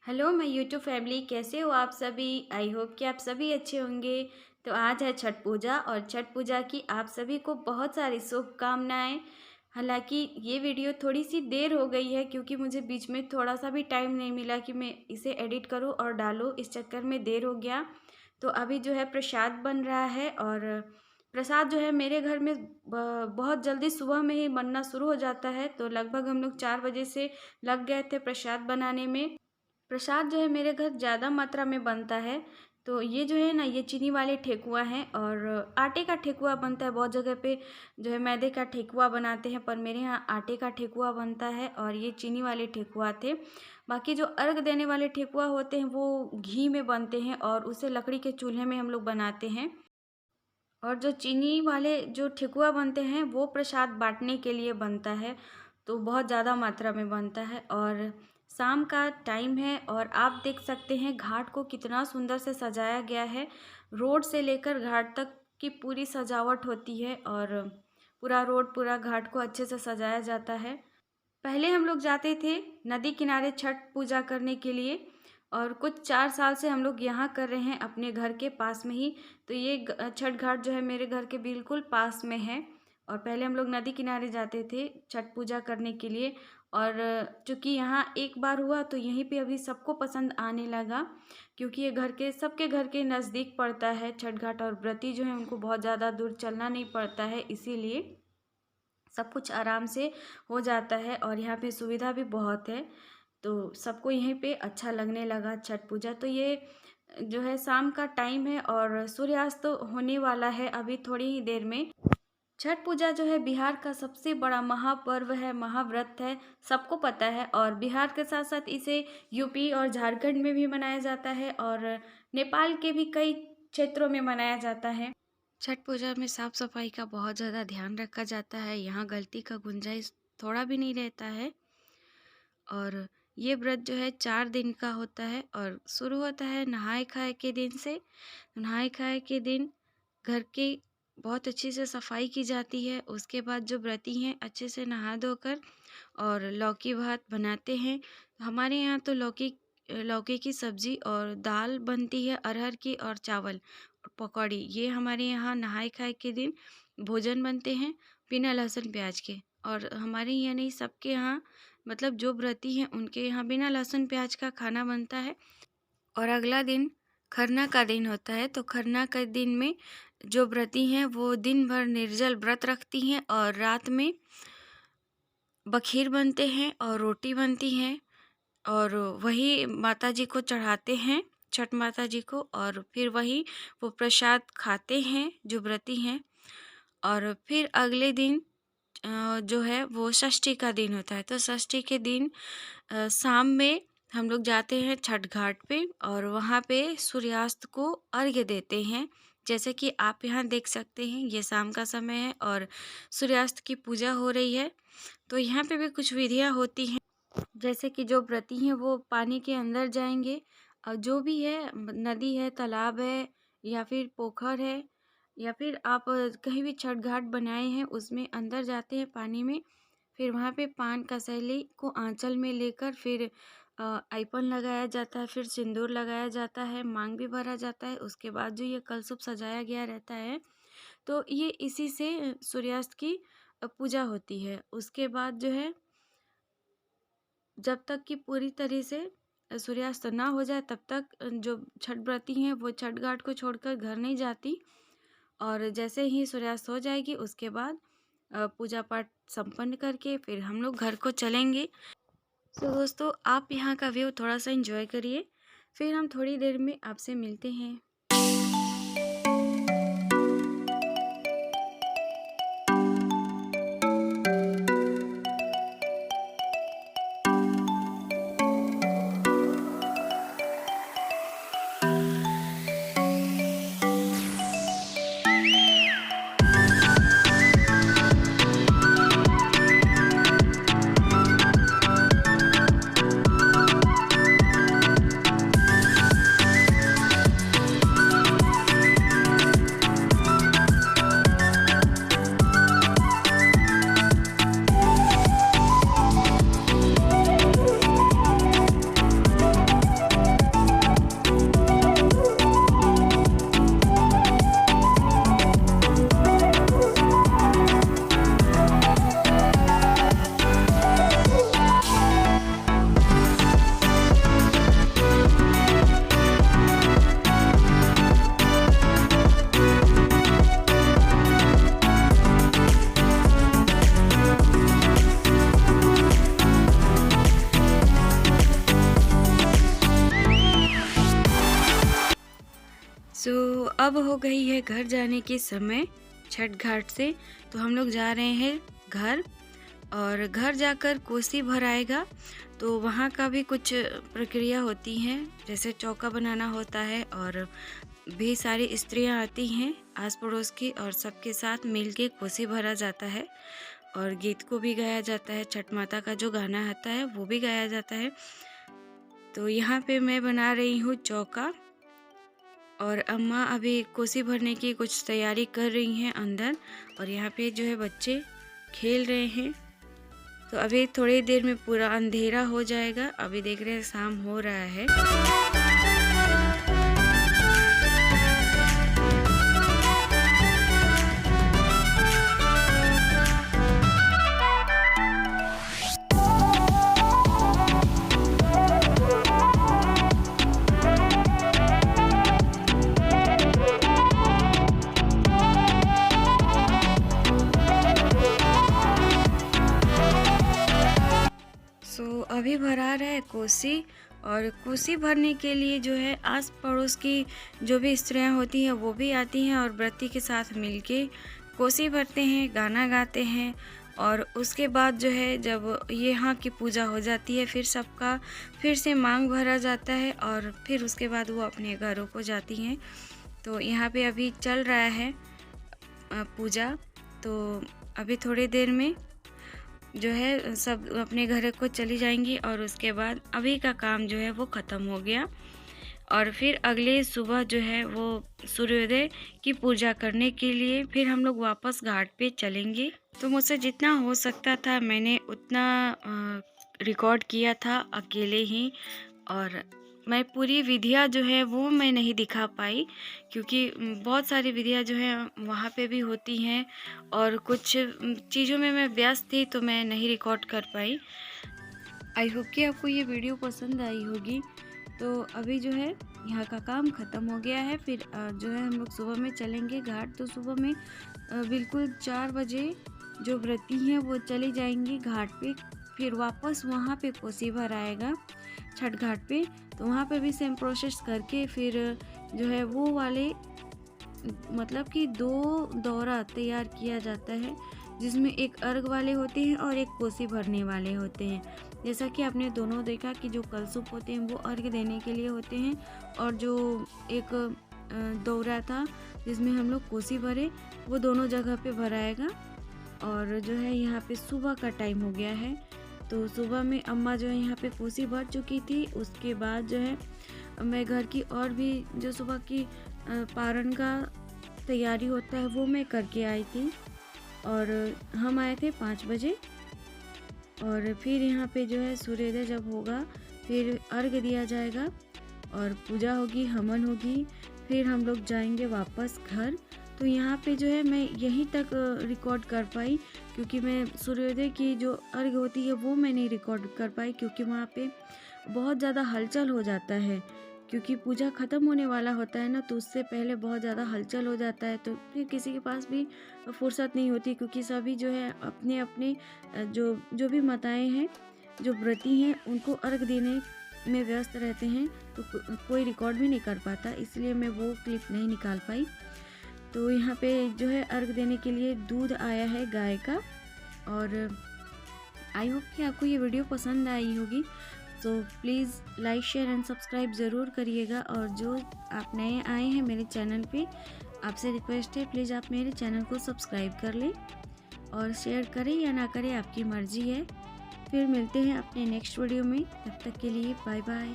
Hello मैं YouTube family, कैसे हो आप सभी। आई होप कि आप सभी अच्छे होंगे। तो आज है छठ पूजा और छठ पूजा की आप सभी को बहुत सारी शुभकामनाएं। हालांकि ये वीडियो थोड़ी सी देर हो गई है क्योंकि मुझे बीच में थोड़ा सा भी टाइम नहीं मिला कि मैं इसे एडिट करूं और डालूं, इस चक्कर में देर हो गया। तो अभी जो है प्रसाद बन रहा है और प्रसाद जो है मेरे घर में बहुत जल्दी सुबह में ही बनना शुरू हो जाता है। तो लगभग हम लोग 4 बजे से लग गए थे प्रसाद बनाने में। प्रसाद जो है मेरे घर ज़्यादा मात्रा में बनता है। तो ये जो है ना, ये चीनी वाले ठेकुआ हैं और आटे का ठेकुआ बनता है। बहुत जगह पे जो है मैदे का ठेकुआ बनाते हैं, पर मेरे यहाँ आटे का ठेकुआ बनता है और ये चीनी वाले ठेकुआ थे। बाकी जो अर्घ देने वाले ठेकुआ होते हैं वो घी में बनते हैं और उसे लकड़ी के चूल्हे में हम लोग बनाते हैं। और जो चीनी वाले जो ठेकुआ बनते हैं वो प्रसाद बांटने के लिए बनता है। तो बहुत ज़्यादा मात्रा में बनता है और शाम का टाइम है और आप देख सकते हैं घाट को कितना सुंदर से सजाया गया है। रोड से लेकर घाट तक की पूरी सजावट होती है और पूरा रोड पूरा घाट को अच्छे से सजाया जाता है। पहले हम लोग जाते थे नदी किनारे छठ पूजा करने के लिए और कुछ 4 साल से हम लोग यहाँ कर रहे हैं अपने घर के पास में ही। तो ये छठ घाट जो है मेरे घर के बिल्कुल पास में है और पहले हम लोग नदी किनारे जाते थे छठ पूजा करने के लिए। और चूँकि यहाँ एक बार हुआ तो यहीं पे अभी सबको पसंद आने लगा, क्योंकि ये घर के सबके घर के नज़दीक पड़ता है छठ घाट और व्रती जो है उनको बहुत ज़्यादा दूर चलना नहीं पड़ता है, इसीलिए सब कुछ आराम से हो जाता है और यहाँ पे सुविधा भी बहुत है। तो सबको यहीं पे अच्छा लगने लगा छठ पूजा। तो ये जो है शाम का टाइम है और सूर्यास्त तो होने वाला है अभी थोड़ी ही देर में। छठ पूजा जो है बिहार का सबसे बड़ा महापर्व है, महाव्रत है, सबको पता है। और बिहार के साथ साथ इसे यूपी और झारखंड में भी मनाया जाता है और नेपाल के भी कई क्षेत्रों में मनाया जाता है। छठ पूजा में साफ सफाई का बहुत ज़्यादा ध्यान रखा जाता है, यहाँ गलती का गुंजाइश थोड़ा भी नहीं रहता है। और ये व्रत जो है 4 दिन का होता है और शुरू होता है नहाए खाए के दिन से। नहाए खाए के दिन घर की बहुत अच्छे से सफाई की जाती है। उसके बाद जो व्रती हैं अच्छे से नहा धोकर और लौकी भात बनाते हैं। हमारे यहाँ तो लौकी लौकी की सब्ज़ी और दाल बनती है अरहर की, और चावल और पकौड़ी। ये हमारे यहाँ नहाए खाए के दिन भोजन बनते हैं बिना लहसुन प्याज के। और हमारे यहाँ नहीं, सबके यहाँ, मतलब जो व्रती हैं उनके यहाँ बिना लहसुन प्याज का खाना बनता है। और अगला दिन खरना का दिन होता है। तो खरना के दिन में जो व्रती हैं वो दिन भर निर्जल व्रत रखती हैं और रात में बखीर बनते हैं और रोटी बनती हैं और वही माता जी को चढ़ाते हैं, छठ माता जी को। और फिर वही वो प्रसाद खाते हैं जो व्रती हैं। और फिर अगले दिन जो है वो षष्ठी का दिन होता है। तो षष्ठी के दिन शाम में हम लोग जाते हैं छठ घाट पे और वहाँ पे सूर्यास्त को अर्घ्य देते हैं। जैसे कि आप यहाँ देख सकते हैं ये शाम का समय है और सूर्यास्त की पूजा हो रही है। तो यहाँ पे भी कुछ विधियाँ होती हैं, जैसे कि जो व्रती हैं वो पानी के अंदर जाएंगे और जो भी है, नदी है, तालाब है या फिर पोखर है या फिर आप कहीं भी छठ घाट बनाए हैं उसमें अंदर जाते हैं पानी में। फिर वहाँ पे पान कसैली को आंचल में लेकर फिर आइपन लगाया जाता है, फिर सिंदूर लगाया जाता है, मांग भी भरा जाता है। उसके बाद जो ये कलशुप सजाया गया रहता है, तो ये इसी से सूर्यास्त की पूजा होती है। उसके बाद जो है, जब तक कि पूरी तरह से सूर्यास्त ना हो जाए तब तक जो छठ व्रती हैं वो छठ घाट को छोड़कर घर नहीं जाती। और जैसे ही सूर्यास्त हो जाएगी उसके बाद पूजा पाठ संपन्न करके फिर हम लोग घर को चलेंगे। तो दोस्तों आप यहाँ का व्यू थोड़ा सा एंजॉय करिए, फिर हम थोड़ी देर में आपसे मिलते हैं। अब हो गई है घर जाने के समय छठ घाट से, तो हम लोग जा रहे हैं घर। और घर जाकर कोसी भराएगा, तो वहाँ का भी कुछ प्रक्रिया होती हैं, जैसे चौका बनाना होता है और भी सारी स्त्रियाँ आती हैं आस पड़ोस की, और सबके साथ मिलके कोसी भरा जाता है। और गीत को भी गाया जाता है, छठ माता का जो गाना आता है वो भी गाया जाता है। तो यहाँ पे मैं बना रही हूँ चौका, और अम्मा अभी कोसी भरने की कुछ तैयारी कर रही हैं अंदर। और यहाँ पे जो है बच्चे खेल रहे हैं। तो अभी थोड़ी देर में पूरा अंधेरा हो जाएगा। अभी देख रहे हैं शाम हो रहा है। अभी भरा रहा है कोसी। और कोसी भरने के लिए जो है आस पड़ोस की जो भी स्त्रियां होती हैं वो भी आती हैं, और व्रती के साथ मिलके कोसी भरते हैं, गाना गाते हैं। और उसके बाद जो है जब ये यहाँ की पूजा हो जाती है, फिर सबका फिर से मांग भरा जाता है, और फिर उसके बाद वो अपने घरों को जाती हैं। तो यहाँ पे अभी चल रहा है पूजा। तो अभी थोड़ी देर में जो है सब अपने घर को चली जाएंगी, और उसके बाद अभी का काम जो है वो ख़त्म हो गया। और फिर अगले सुबह जो है वो सूर्योदय की पूजा करने के लिए फिर हम लोग वापस घाट पे चलेंगे। तो मुझसे जितना हो सकता था मैंने उतना रिकॉर्ड किया था अकेले ही। और मैं पूरी विधियाँ जो है वो मैं नहीं दिखा पाई, क्योंकि बहुत सारी विधियाँ जो है वहाँ पे भी होती हैं, और कुछ चीज़ों में मैं व्यस्त थी तो मैं नहीं रिकॉर्ड कर पाई। आई होप कि आपको ये वीडियो पसंद आई होगी। तो अभी जो है यहाँ का काम ख़त्म हो गया है। फिर जो है हम लोग सुबह में चलेंगे घाट। तो सुबह में बिल्कुल 4 बजे जो व्रती हैं वो चली जाएंगी घाट पे। फिर वापस वहाँ पे कोसी भर आएगा छठ घाट पे। तो वहाँ पे भी सेम प्रोसेस करके फिर जो है वो वाले मतलब कि 2 दौरा तैयार किया जाता है, जिसमें एक अर्घ वाले होते हैं और एक कोसी भरने वाले होते हैं। जैसा कि आपने दोनों देखा कि जो कलशुप होते हैं वो अर्घ देने के लिए होते हैं, और जो एक दौरा था जिसमें हम लोग कोसी भरे, वो दोनों जगह पे भराएगा। और जो है यहाँ पे सुबह का टाइम हो गया है। तो सुबह में अम्मा जो है यहाँ पे कोसी भर चुकी थी। उसके बाद जो है मैं घर की और भी जो सुबह की पारण का तैयारी होता है वो मैं करके आई थी। और हम आए थे 5 बजे। और फिर यहाँ पे जो है सूर्योदय जब होगा फिर अर्घ दिया जाएगा और पूजा होगी, हवन होगी। फिर हम लोग जाएंगे वापस घर। तो यहाँ पे जो है मैं यहीं तक रिकॉर्ड कर पाई, क्योंकि मैं सूर्योदय की जो अर्घ होती है वो मैं नहीं रिकॉर्ड कर पाई, क्योंकि वहाँ पे बहुत ज़्यादा हलचल हो जाता है। क्योंकि पूजा ख़त्म होने वाला होता है ना, तो उससे पहले बहुत ज़्यादा हलचल हो जाता है। तो फिर किसी के पास भी फुर्सत नहीं होती, क्योंकि सभी जो है अपने अपने जो भी माताएँ हैं, जो व्रती हैं, उनको अर्घ देने में व्यस्त रहते हैं। तो कोई रिकॉर्ड भी नहीं कर पाता, इसलिए मैं वो क्लिप नहीं निकाल पाई। तो यहाँ पे जो है अर्घ देने के लिए दूध आया है गाय का। और आई होप कि आपको ये वीडियो पसंद आई होगी। तो please like, share and subscribe ज़रूर करिएगा। और जो आप नए आए हैं मेरे चैनल पे, आपसे रिक्वेस्ट है प्लीज़ आप मेरे चैनल को सब्सक्राइब कर लें, और शेयर करें या ना करें आपकी मर्ज़ी है। फिर मिलते हैं अपने नेक्स्ट वीडियो में, तब तक के लिए बाय बाय।